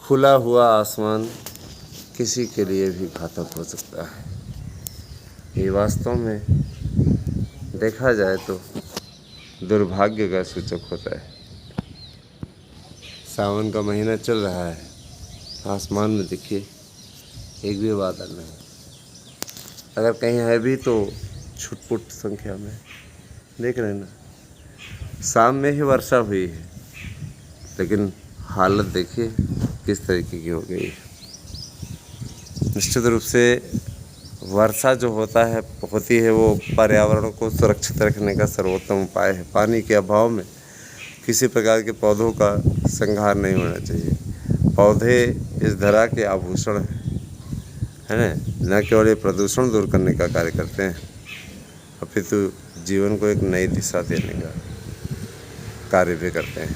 खुला हुआ आसमान किसी के लिए भी घातक हो सकता है। ये वास्तव में देखा जाए तो दुर्भाग्य का सूचक होता है। सावन का महीना चल रहा है, आसमान में देखिए एक भी बादल नहीं, अगर कहीं है भी तो छुटपुट संख्या में। देख रहे हैं ना, शाम में ही वर्षा हुई है, लेकिन हालत देखिए किस तरीके की हो गई है। निश्चित रूप से वर्षा जो होती है वो पर्यावरण को सुरक्षित रखने का सर्वोत्तम उपाय है। पानी के अभाव में किसी प्रकार के पौधों का संहार नहीं होना चाहिए। पौधे इस धरा के आभूषण है ना, न केवल ये प्रदूषण दूर करने का कार्य करते हैं, अपितु जीवन को एक नई दिशा देने का कार्य भी करते हैं।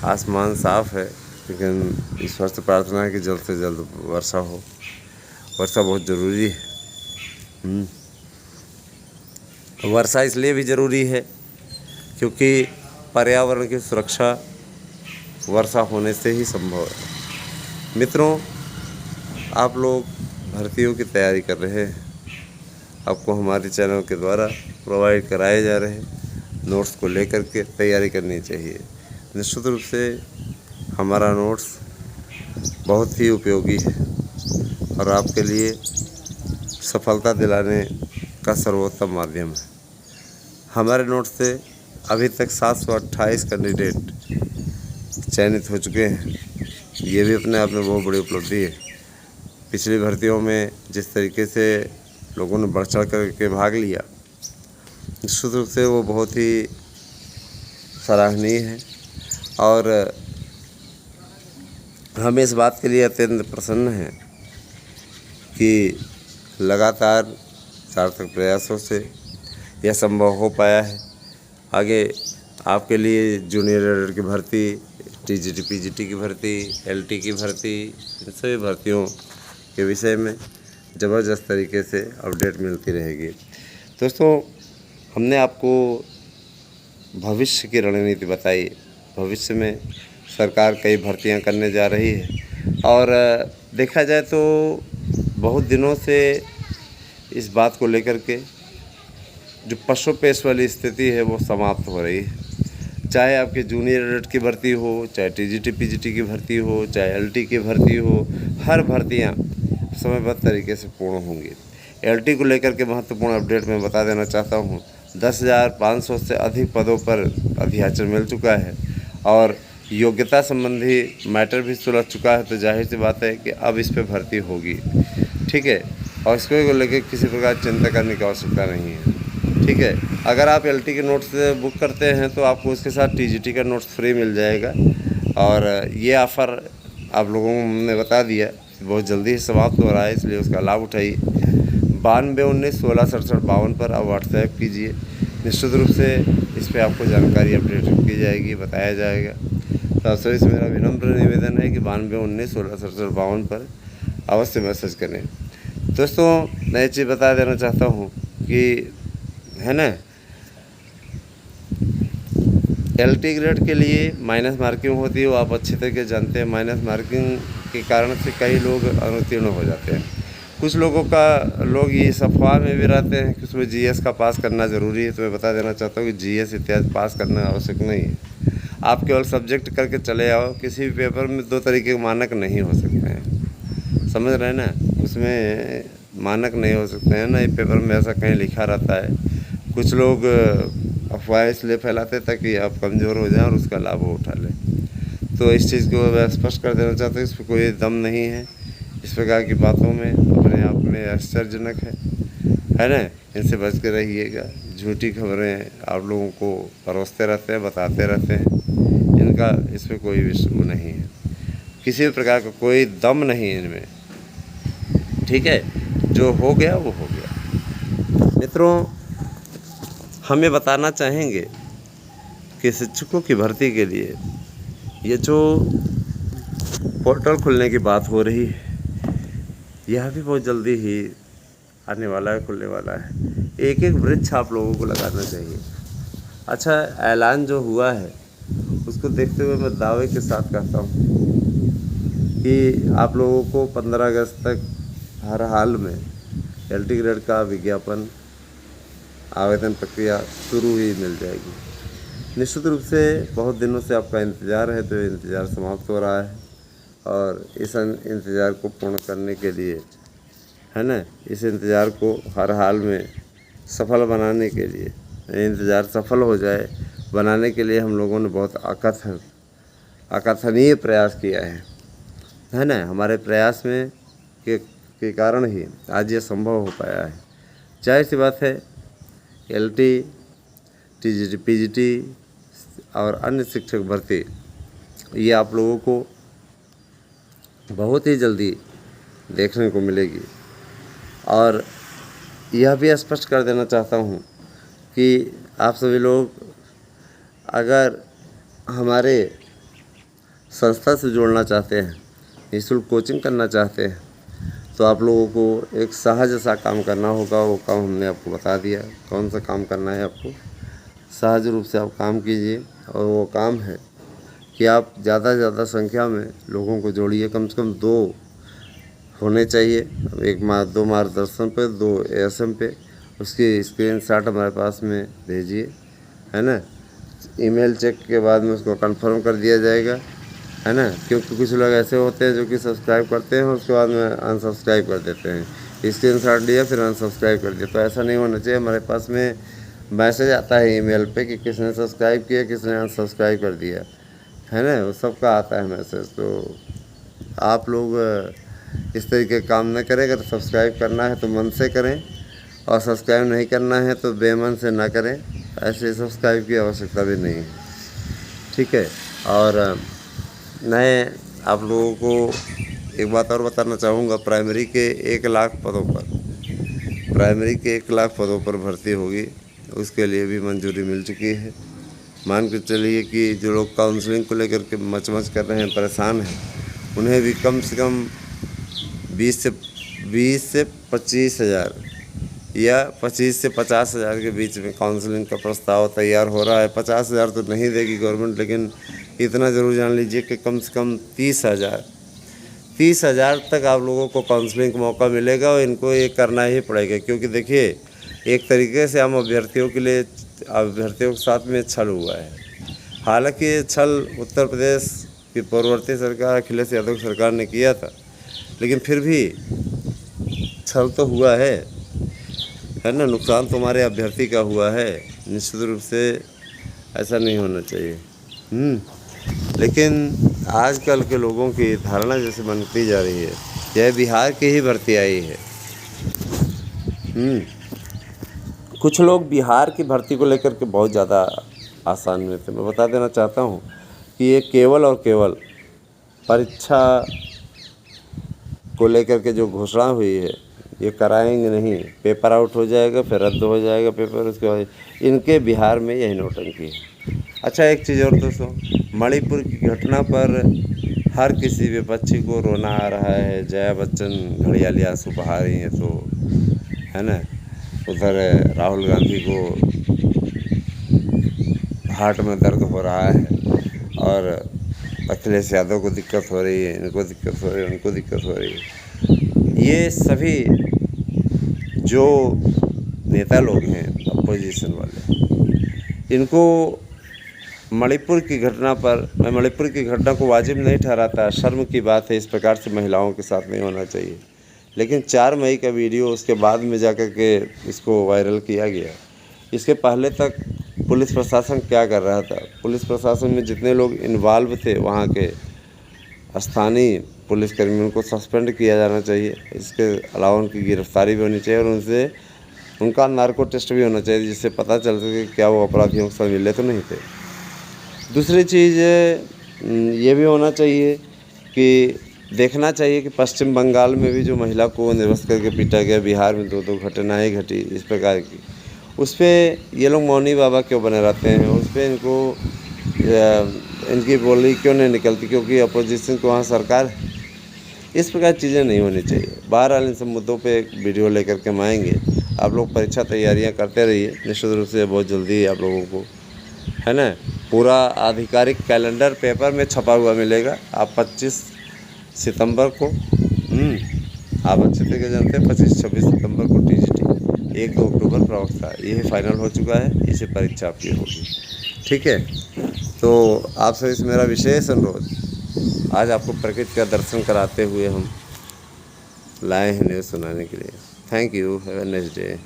आसमान साफ है, लेकिन ईश्वर से प्रार्थना है कि जल्द से जल्द वर्षा हो। वर्षा बहुत ज़रूरी है। वर्षा इसलिए भी ज़रूरी है क्योंकि पर्यावरण की सुरक्षा वर्षा होने से ही संभव है। मित्रों, आप लोग भर्तियों की तैयारी कर रहे हैं, आपको हमारे चैनल के द्वारा प्रोवाइड कराए जा रहे नोट्स को लेकर के तैयारी करनी चाहिए। निश्चित रूप से हमारा नोट्स बहुत ही उपयोगी है और आपके लिए सफलता दिलाने का सर्वोत्तम माध्यम है। हमारे नोट्स से अभी तक 728 कैंडिडेट चयनित हो चुके हैं। ये भी अपने आप में बहुत बड़ी उपलब्धि है। पिछली भर्तियों में जिस तरीके से लोगों ने बढ़ चढ़ करके भाग लिया, निश्चित रूप से वो बहुत ही सराहनीय है और हम इस बात के लिए अत्यंत प्रसन्न हैं कि लगातार सार्थक प्रयासों से यह संभव हो पाया है। आगे आपके लिए जूनियर एडिटर की भर्ती, टीजीटी पीजीटी की भर्ती, एलटी की भर्ती, इन सभी भर्तियों के विषय में ज़बरदस्त तरीके से अपडेट मिलती रहेगी। दोस्तों, हमने आपको भविष्य की रणनीति बताई। भविष्य में सरकार कई भर्तियां करने जा रही है और देखा जाए तो बहुत दिनों से इस बात को लेकर के जो पशुपेश वाली स्थिति है वो समाप्त हो रही है। चाहे आपके जूनियर एडिटर की भर्ती हो, चाहे टीजीटी पीजीटी की भर्ती हो, चाहे एलटी की भर्ती हो, हर भर्तियां समयबद्ध तरीके से पूर्ण होंगी। एलटी को लेकर के महत्वपूर्ण अपडेट मैं बता देना चाहता हूं। 10,500 से अधिक पदों पर अध्याचन मिल चुका है और योग्यता संबंधी मैटर भी सुलझ चुका है, तो जाहिर सी बात है कि अब इस पे भर्ती होगी। ठीक है, और इसको लेकर किसी प्रकार चिंता करने की आवश्यकता नहीं है। ठीक है, अगर आप एलटी के नोट्स बुक करते हैं तो आपको उसके साथ टीजीटी का नोट्स फ्री मिल जाएगा और ये ऑफ़र आप लोगों को हमने बता दिया, बहुत जल्दी ही समाप्त हो रहा है, इसलिए उसका लाभ उठाइए। 9219166752 पर आप व्हाट्सएप कीजिए। निश्चित रूप से इस पर आपको जानकारी अपडेट की जाएगी, बताया जाएगा। तो सभी से मेरा विनम्र निवेदन है कि 9219166752 पर अवश्य मैसेज करें। दोस्तों, मैं एक चीज़ बता देना चाहता हूँ कि है ना, एलटी ग्रेड के लिए माइनस मार्किंग होती है, वो आप अच्छी तरीके जानते हैं। माइनस मार्किंग के कारण से कई लोग अनुत्तीर्ण हो जाते हैं। कुछ लोग ये इस अफवाह में भी रहते हैं कि उसमें जीएस का पास करना ज़रूरी है। तो मैं बता देना चाहता हूँ कि जीएस इत्यादि पास करना आवश्यक नहीं है। आप केवल सब्जेक्ट करके चले आओ। किसी भी पेपर में 2 तरीके के मानक नहीं हो सकते हैं, समझ रहे हैं ना, उसमें मानक नहीं हो सकते हैं ना, ये पेपर में ऐसा कहीं लिखा रहता है। कुछ लोग अफवाह इसलिए फैलाते ताकि आप कमज़ोर हो जाएं और उसका लाभ उठा लें। तो इस चीज़ को मैं स्पष्ट कर देना चाहता हूँ, इस पर कोई दम नहीं है। इस प्रकार की बातों में अपने आप में आश्चर्यजनक है ना, इनसे बच के रहिएगा। झूठी खबरें आप लोगों को परोसते रहते हैं, बताते रहते हैं, इनका इस पर कोई विश्वास नहीं है, किसी भी प्रकार का कोई दम नहीं है इनमें। ठीक है, जो हो गया वो हो गया। मित्रों, हम ये बताना चाहेंगे कि शिक्षकों की भर्ती के लिए ये जो पोर्टल खुलने की बात हो रही है, यह भी बहुत जल्दी ही आने वाला है, खुलने वाला है। एक एक वृक्ष आप लोगों को लगाना चाहिए। अच्छा, ऐलान जो हुआ है उसको देखते हुए मैं दावे के साथ कहता हूँ कि आप लोगों को 15 अगस्त तक हर हाल में LT ग्रेड का विज्ञापन आवेदन प्रक्रिया शुरू ही मिल जाएगी। निश्चित रूप से बहुत दिनों से आपका इंतज़ार है, तो इंतज़ार समाप्त हो रहा है और इस इंतज़ार को पूर्ण करने के लिए, है ना, इस इंतज़ार को हर हाल में सफल बनाने के लिए, इंतज़ार सफल हो जाए बनाने के लिए हम लोगों ने बहुत अकथनीय प्रयास किया है ना। हमारे प्रयास में के कारण ही आज ये संभव हो पाया है। जाहिर सी बात है, LT, TGT, PGT और अन्य शिक्षक भर्ती ये आप लोगों को बहुत ही जल्दी देखने को मिलेगी। और यह भी स्पष्ट कर देना चाहता हूँ कि आप सभी लोग अगर हमारे संस्था से जुड़ना चाहते हैं, निःशुल्क कोचिंग करना चाहते हैं, तो आप लोगों को एक सहज सा काम करना होगा। वो काम हमने आपको बता दिया, कौन सा काम करना है आपको। सहज रूप से आप काम कीजिए और वो काम है कि आप ज़्यादा से ज़्यादा संख्या में लोगों को जोड़िए। कम से कम 2 होने चाहिए, 2 मार्गदर्शन पे, 2 ASM पे। उसकी स्क्रीनशॉट हमारे पास में भेजिए, है ना। ईमेल चेक के बाद में उसको कंफर्म कर दिया जाएगा, है ना। क्योंकि कुछ लोग ऐसे होते हैं जो कि सब्सक्राइब करते हैं और उसके बाद में अनसब्सक्राइब कर देते हैं। स्क्रीनशॉट लिया फिर अनसब्सक्राइब कर दिया, तो ऐसा नहीं होना चाहिए। हमारे पास में मैसेज आता है ईमेल पे कि किसने सब्सक्राइब किया, किसने अनसब्सक्राइब कर दिया, है ना। वो सबका आता है मैसेज। तो आप लोग इस तरीके काम न करें। अगर सब्सक्राइब करना है तो मन से करें और सब्सक्राइब नहीं करना है तो बेमन से ना करें। ऐसे सब्सक्राइब की आवश्यकता भी नहीं है, ठीक है। और मैं आप लोगों को एक बात और बताना चाहूँगा। प्राइमरी के 1 लाख पदों पर भर्ती होगी, उसके लिए भी मंजूरी मिल चुकी है। मान के चलिए कि जो लोग काउंसलिंग को लेकर के मच कर रहे हैं, परेशान हैं, उन्हें भी कम से कम 20 से 25 हज़ार या 25 से 50 हज़ार के बीच में काउंसलिंग का प्रस्ताव तैयार हो रहा है। 50 हज़ार तो नहीं देगी गवर्नमेंट, लेकिन इतना ज़रूर जान लीजिए कि कम से कम 30 हज़ार तक आप लोगों को काउंसलिंग का मौका मिलेगा। और इनको ये करना ही पड़ेगा, क्योंकि देखिए एक तरीके से हम अभ्यर्थियों के साथ में छल हुआ है। हालांकि ये छल उत्तर प्रदेश की पूर्ववर्ती सरकार अखिलेश यादव सरकार ने किया था, लेकिन फिर भी छल तो हुआ है ना। नुकसान तो हमारे अभ्यर्थी का हुआ है। निश्चित रूप से ऐसा नहीं होना चाहिए। लेकिन आजकल के लोगों की धारणा जैसे बनती जा रही है, यह बिहार की ही भर्ती आई है। कुछ लोग बिहार की भर्ती को लेकर के बहुत ज़्यादा आसान में थे। मैं बता देना चाहता हूँ कि ये केवल और केवल परीक्षा को लेकर के जो घोषणा हुई है, ये कराएंगे नहीं। पेपर आउट हो जाएगा, फिर रद्द हो जाएगा पेपर, उसके बाद इनके बिहार में यही नौटंकी है। अच्छा, एक चीज़ और दोस्तों, मणिपुर की घटना पर हर किसी विपक्षी को रोना आ रहा है। जया बच्चन घड़ियाली आंसू बहा रही हैं, तो है ना। उधर राहुल गांधी को हार्ट में दर्द हो रहा है और अखिलेश यादव को दिक्कत हो रही है, इनको दिक्कत हो रही है, उनको दिक्कत हो रही है। ये सभी जो नेता लोग हैं अपोजिशन वाले, इनको मणिपुर की घटना पर, मैं मणिपुर की घटना को वाजिब नहीं ठहराता, शर्म की बात है। इस प्रकार से महिलाओं के साथ नहीं होना चाहिए। लेकिन 4 मई का वीडियो उसके बाद में जाकर के इसको वायरल किया गया। इसके पहले तक पुलिस प्रशासन क्या कर रहा था? पुलिस प्रशासन में जितने लोग इन्वॉल्व थे, वहाँ के स्थानीय पुलिसकर्मियों को सस्पेंड किया जाना चाहिए। इसके अलावा उनकी गिरफ्तारी भी होनी चाहिए और उनका नार्को टेस्ट भी होना चाहिए, जिससे पता चल सके क्या वो अपराधियों के साथ मिले तो नहीं थे। दूसरी चीज़ ये भी होना चाहिए कि देखना चाहिए कि पश्चिम बंगाल में भी जो महिला को निर्वस्त्र करके पीटा गया, बिहार में 2 घटनाएँ घटी इस प्रकार की, उस पर ये लोग मौनी बाबा क्यों बने रहते हैं? उस पर इनकी बोली क्यों नहीं निकलती? क्योंकि अपोजिशन को वहाँ सरकार है। इस प्रकार चीज़ें नहीं होनी चाहिए। बहरहाल इन सब मुद्दों पे एक वीडियो लेकर के हम आएंगे। आप लोग परीक्षा तैयारियां करते रहिए। निश्चित रूप से बहुत जल्दी आप लोगों को, है ना, पूरा आधिकारिक कैलेंडर पेपर में छपा हुआ मिलेगा। आप 25 सितंबर को आप अच्छे तरीके जानते हैं 25-26 सितंबर को TGT, 1-2 अक्टूबर प्रवक्ता, ये फाइनल हो चुका है, इसे परीक्षा आपकी होगी। ठीक है, तो आप सभी से मेरा विशेष अनुरोध, आज आपको प्रकृति का दर्शन कराते हुए हम लाए हैं न्यूज़ सुनाने के लिए। Thank you, have a nice day.